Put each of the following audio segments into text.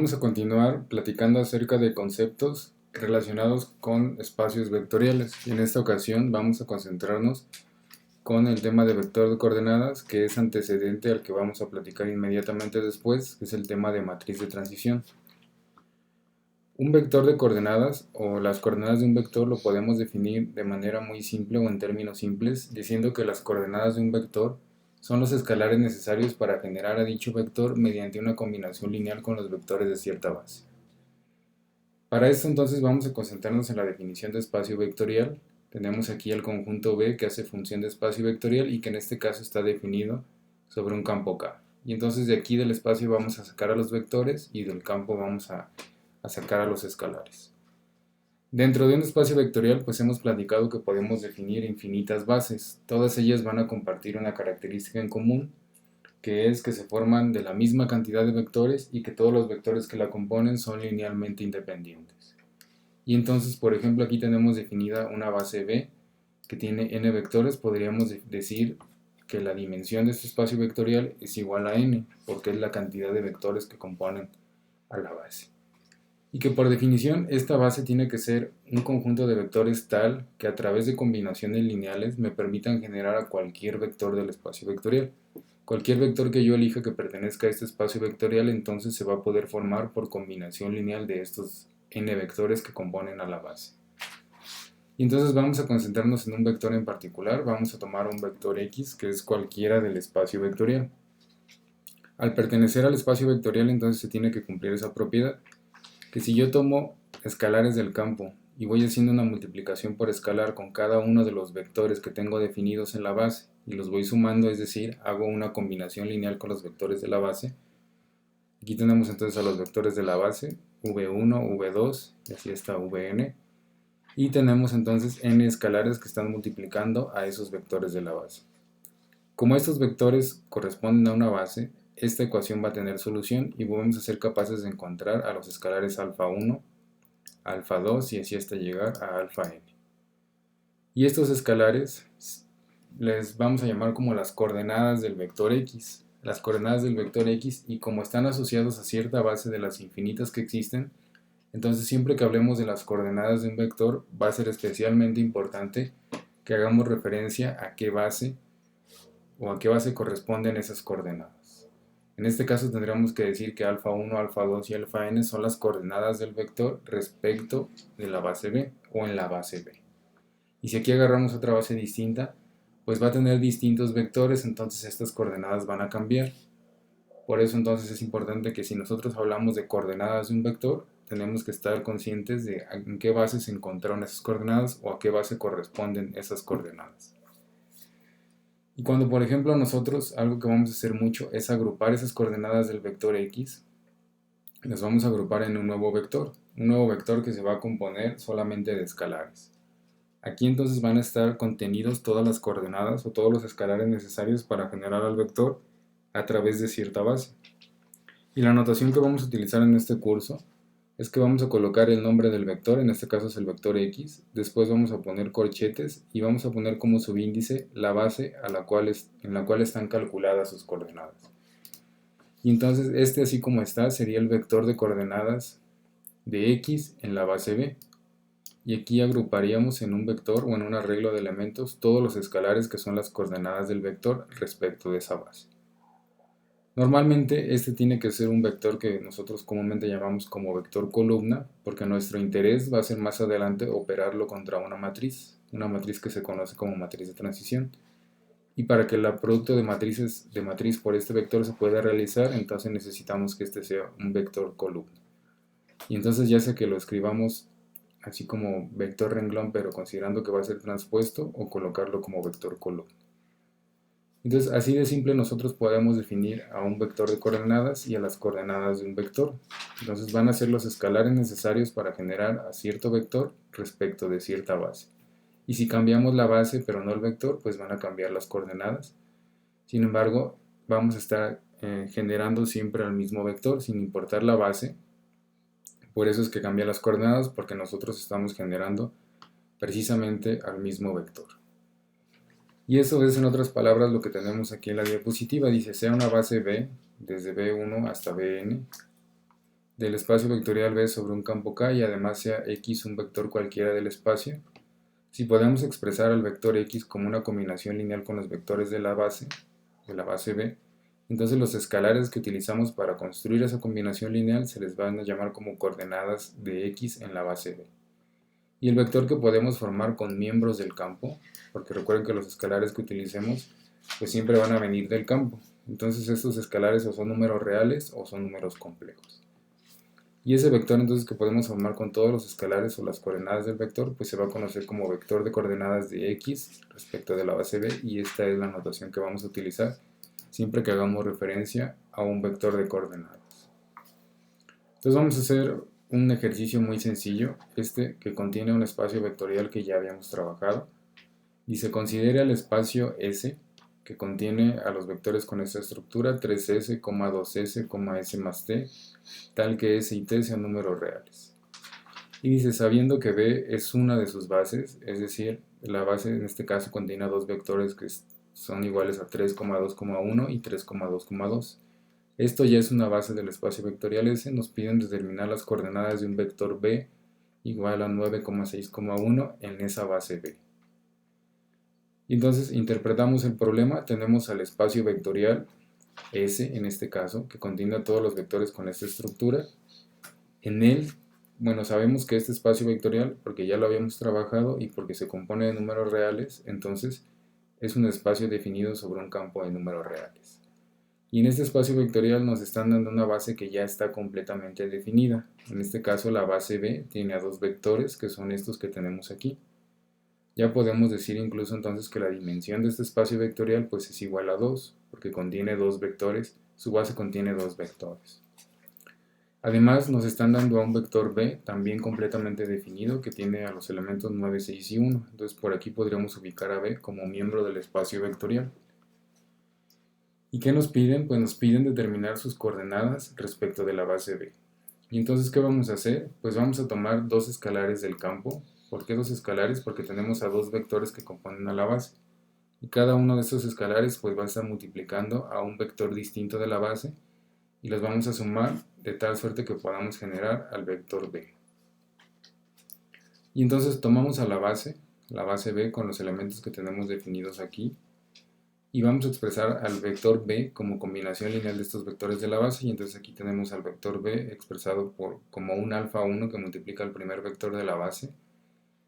Vamos a continuar platicando acerca de conceptos relacionados con espacios vectoriales y en esta ocasión vamos a concentrarnos con el tema de vector de coordenadas, que es antecedente al que vamos a platicar inmediatamente después, que es el tema de matriz de transición. Un vector de coordenadas o las coordenadas de un vector lo podemos definir de manera muy simple o en términos simples, diciendo que las coordenadas de un vector son los escalares necesarios para generar a dicho vector mediante una combinación lineal con los vectores de cierta base. Para esto entonces vamos a concentrarnos en la definición de espacio vectorial. Tenemos aquí el conjunto V que hace función de espacio vectorial y que en este caso está definido sobre un campo K. Y entonces de aquí del espacio vamos a sacar a los vectores y del campo vamos a sacar a los escalares. Dentro de un espacio vectorial pues hemos platicado que podemos definir infinitas bases. Todas ellas van a compartir una característica en común, que es que se forman de la misma cantidad de vectores y que todos los vectores que la componen son linealmente independientes. Y entonces, por ejemplo, aquí tenemos definida una base V que tiene n vectores. Podríamos decir que la dimensión de este espacio vectorial es igual a n, porque es la cantidad de vectores que componen a la base. Y que por definición esta base tiene que ser un conjunto de vectores tal que a través de combinaciones lineales me permitan generar a cualquier vector del espacio vectorial. Cualquier vector que yo elija que pertenezca a este espacio vectorial entonces se va a poder formar por combinación lineal de estos n vectores que componen a la base. Y entonces vamos a concentrarnos en un vector en particular. Vamos a tomar un vector x que es cualquiera del espacio vectorial. Al pertenecer al espacio vectorial entonces se tiene que cumplir esa propiedad, que si yo tomo escalares del campo y voy haciendo una multiplicación por escalar con cada uno de los vectores que tengo definidos en la base y los voy sumando, es decir, hago una combinación lineal con los vectores de la base. Aquí tenemos entonces a los vectores de la base, v1, v2 y así está vn, y tenemos entonces n escalares que están multiplicando a esos vectores de la base. Como estos vectores corresponden a una base, esta ecuación va a tener solución y vamos a ser capaces de encontrar a los escalares alfa 1, alfa 2 y así hasta llegar a alfa n. Y estos escalares les vamos a llamar como las coordenadas del vector x. Las coordenadas del vector x, y como están asociados a cierta base de las infinitas que existen, entonces siempre que hablemos de las coordenadas de un vector va a ser especialmente importante que hagamos referencia a qué base o a qué base corresponden esas coordenadas. En este caso tendríamos que decir que alfa 1, alfa 2 y alfa n son las coordenadas del vector respecto de la base b o en la base b. Y si aquí agarramos otra base distinta, pues va a tener distintos vectores, entonces estas coordenadas van a cambiar. Por eso entonces es importante que si nosotros hablamos de coordenadas de un vector, tenemos que estar conscientes de en qué base se encontraron esas coordenadas o a qué base corresponden esas coordenadas. Y cuando por ejemplo nosotros algo que vamos a hacer mucho es agrupar esas coordenadas del vector x, las vamos a agrupar en un nuevo vector que se va a componer solamente de escalares. Aquí entonces van a estar contenidos todas las coordenadas o todos los escalares necesarios para generar al vector a través de cierta base. Y la notación que vamos a utilizar en este curso es que vamos a colocar el nombre del vector, en este caso es el vector x, después vamos a poner corchetes y vamos a poner como subíndice la base en la cual están calculadas sus coordenadas. Y entonces este, así como está, sería el vector de coordenadas de x en la base b. Y aquí agruparíamos en un vector o en un arreglo de elementos todos los escalares que son las coordenadas del vector respecto de esa base. Normalmente este tiene que ser un vector que nosotros comúnmente llamamos como vector columna, porque nuestro interés va a ser más adelante operarlo contra una matriz que se conoce como matriz de transición. Y para que el producto de matriz por este vector se pueda realizar, entonces necesitamos que este sea un vector columna. Y entonces ya sea que lo escribamos así como vector renglón, pero considerando que va a ser transpuesto, o colocarlo como vector columna. Entonces, así de simple nosotros podemos definir a un vector de coordenadas y a las coordenadas de un vector. Entonces van a ser los escalares necesarios para generar a cierto vector respecto de cierta base. Y si cambiamos la base pero no el vector, pues van a cambiar las coordenadas. Sin embargo, vamos a estar generando siempre al mismo vector sin importar la base. Por eso es que cambian las coordenadas, porque nosotros estamos generando precisamente al mismo vector. Y eso es, en otras palabras, lo que tenemos aquí en la diapositiva. Dice, sea una base B, desde B1 hasta Bn, del espacio vectorial B sobre un campo K y además sea X un vector cualquiera del espacio, si podemos expresar al vector X como una combinación lineal con los vectores de la base B, entonces los escalares que utilizamos para construir esa combinación lineal se les van a llamar como coordenadas de X en la base B. Y el vector que podemos formar con miembros del campo, porque recuerden que los escalares que utilicemos pues siempre van a venir del campo. Entonces estos escalares o son números reales o son números complejos. Y ese vector entonces que podemos formar con todos los escalares o las coordenadas del vector, pues se va a conocer como vector de coordenadas de X respecto de la base B, y esta es la notación que vamos a utilizar siempre que hagamos referencia a un vector de coordenadas. Entonces vamos a hacer un ejercicio muy sencillo, que contiene un espacio vectorial que ya habíamos trabajado, y se considera el espacio S, que contiene a los vectores con esta estructura, 3S, 2S, S más T, tal que S y T sean números reales. Y dice, sabiendo que B es una de sus bases, es decir, la base en este caso contiene dos vectores que son iguales a 3,2,1 y 3,2,2. Esto ya es una base del espacio vectorial S. Nos piden determinar las coordenadas de un vector B igual a 9,6,1 en esa base B. Y entonces interpretamos el problema, tenemos al espacio vectorial S en este caso, que contiene a todos los vectores con esta estructura. En él, bueno, sabemos que este espacio vectorial, porque ya lo habíamos trabajado y porque se compone de números reales, entonces es un espacio definido sobre un campo de números reales. Y en este espacio vectorial nos están dando una base que ya está completamente definida. En este caso la base B tiene a dos vectores, que son estos que tenemos aquí. Ya podemos decir incluso entonces que la dimensión de este espacio vectorial pues es igual a 2, porque contiene dos vectores, su base contiene dos vectores. Además nos están dando a un vector B también completamente definido que tiene a los elementos 9, 6 y 1. Entonces por aquí podríamos ubicar a B como miembro del espacio vectorial. ¿Y qué nos piden? Pues nos piden determinar sus coordenadas respecto de la base B. Y entonces, ¿qué vamos a hacer? Pues vamos a tomar dos escalares del campo. ¿Por qué dos escalares? Porque tenemos a dos vectores que componen a la base. Y cada uno de esos escalares pues va a estar multiplicando a un vector distinto de la base y los vamos a sumar de tal suerte que podamos generar al vector B. Y entonces tomamos a la base B con los elementos que tenemos definidos aquí, y vamos a expresar al vector B como combinación lineal de estos vectores de la base, y entonces aquí tenemos al vector B expresado como un alfa 1 que multiplica el primer vector de la base,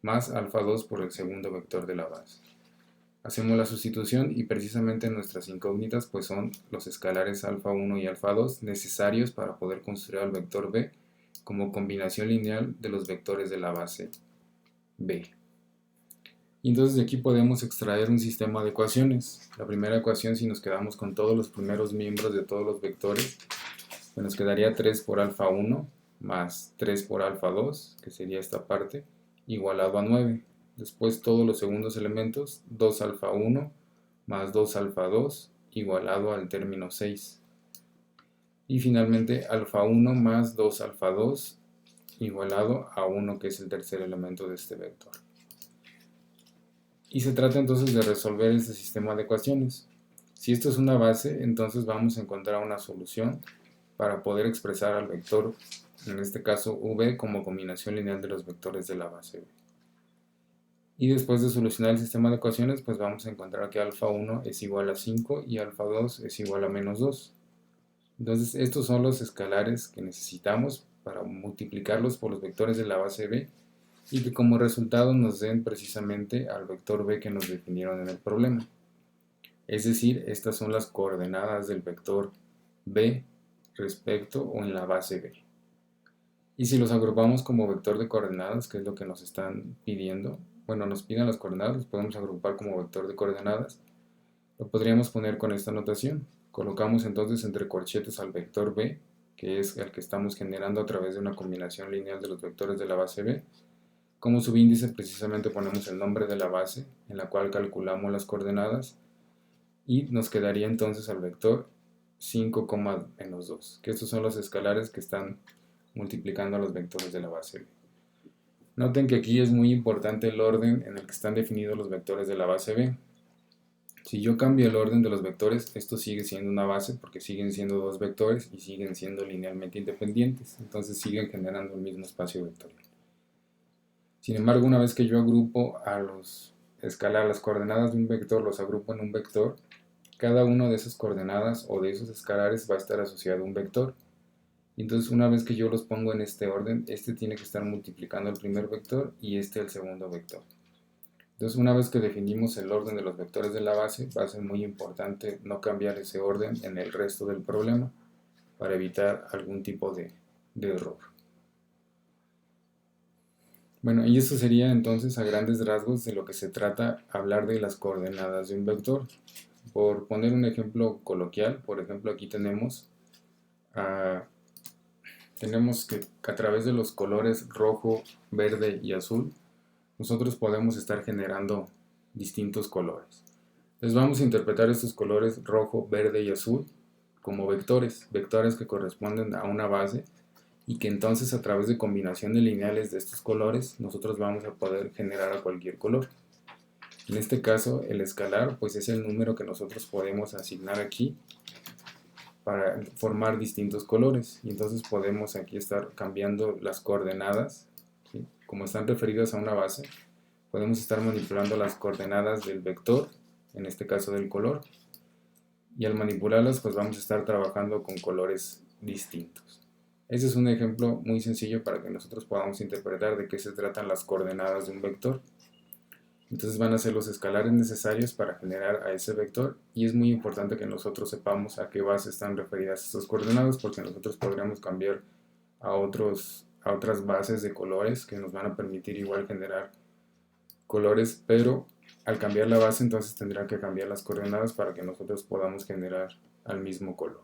más alfa 2 por el segundo vector de la base. Hacemos la sustitución y precisamente nuestras incógnitas pues son los escalares alfa 1 y alfa 2 necesarios para poder construir al vector B como combinación lineal de los vectores de la base B. Y entonces de aquí podemos extraer un sistema de ecuaciones. La primera ecuación, si nos quedamos con todos los primeros miembros de todos los vectores, pues nos quedaría 3 por alfa 1 más 3 por alfa 2, que sería esta parte, igualado a 9. Después todos los segundos elementos, 2 alfa 1 más 2 alfa 2, igualado al término 6. Y finalmente alfa 1 más 2 alfa 2, igualado a 1, que es el tercer elemento de este vector. Y se trata entonces de resolver este sistema de ecuaciones. Si esto es una base, entonces vamos a encontrar una solución para poder expresar al vector, en este caso v, como combinación lineal de los vectores de la base B. Y después de solucionar el sistema de ecuaciones, pues vamos a encontrar que alfa 1 es igual a 5 y alfa 2 es igual a menos 2. Entonces estos son los escalares que necesitamos para multiplicarlos por los vectores de la base B, y que como resultado nos den precisamente al vector B que nos definieron en el problema. Es decir, estas son las coordenadas del vector B respecto o en la base B. Y si los agrupamos como vector de coordenadas, que es lo que nos están pidiendo, bueno, nos piden las coordenadas, los podemos agrupar como vector de coordenadas, lo podríamos poner con esta notación. Colocamos entonces entre corchetes al vector B, que es el que estamos generando a través de una combinación lineal de los vectores de la base B. Como subíndice precisamente ponemos el nombre de la base en la cual calculamos las coordenadas, y nos quedaría entonces al vector 5, menos 2, que estos son los escalares que están multiplicando a los vectores de la base B. Noten que aquí es muy importante el orden en el que están definidos los vectores de la base B. Si yo cambio el orden de los vectores, esto sigue siendo una base porque siguen siendo dos vectores y siguen siendo linealmente independientes, entonces siguen generando el mismo espacio vectorial. Sin embargo, una vez que yo agrupo a los escalar las coordenadas de un vector, los agrupo en un vector, cada una de esas coordenadas o de esos escalares va a estar asociado a un vector. Entonces, una vez que yo los pongo en este orden, este tiene que estar multiplicando el primer vector y este el segundo vector. Entonces, una vez que definimos el orden de los vectores de la base, va a ser muy importante no cambiar ese orden en el resto del problema para evitar algún tipo de error. Bueno, y eso sería entonces a grandes rasgos de lo que se trata hablar de las coordenadas de un vector. Por poner un ejemplo coloquial, por ejemplo aquí tenemos que a través de los colores rojo, verde y azul, nosotros podemos estar generando distintos colores. Entonces vamos a interpretar estos colores rojo, verde y azul como vectores, vectores que corresponden a una base y que entonces a través de combinación de lineales de estos colores nosotros vamos a poder generar a cualquier color. En este caso el escalar pues es el número que nosotros podemos asignar aquí para formar distintos colores y entonces podemos aquí estar cambiando las coordenadas, ¿sí? Como están referidas a una base, podemos estar manipulando las coordenadas del vector, en este caso del color, y al manipularlas pues vamos a estar trabajando con colores distintos. Este es un ejemplo muy sencillo para que nosotros podamos interpretar de qué se tratan las coordenadas de un vector. Entonces van a ser los escalares necesarios para generar a ese vector y es muy importante que nosotros sepamos a qué base están referidas estas coordenadas porque nosotros podríamos cambiar a otras bases de colores que nos van a permitir igual generar colores, pero al cambiar la base entonces tendrán que cambiar las coordenadas para que nosotros podamos generar al mismo color.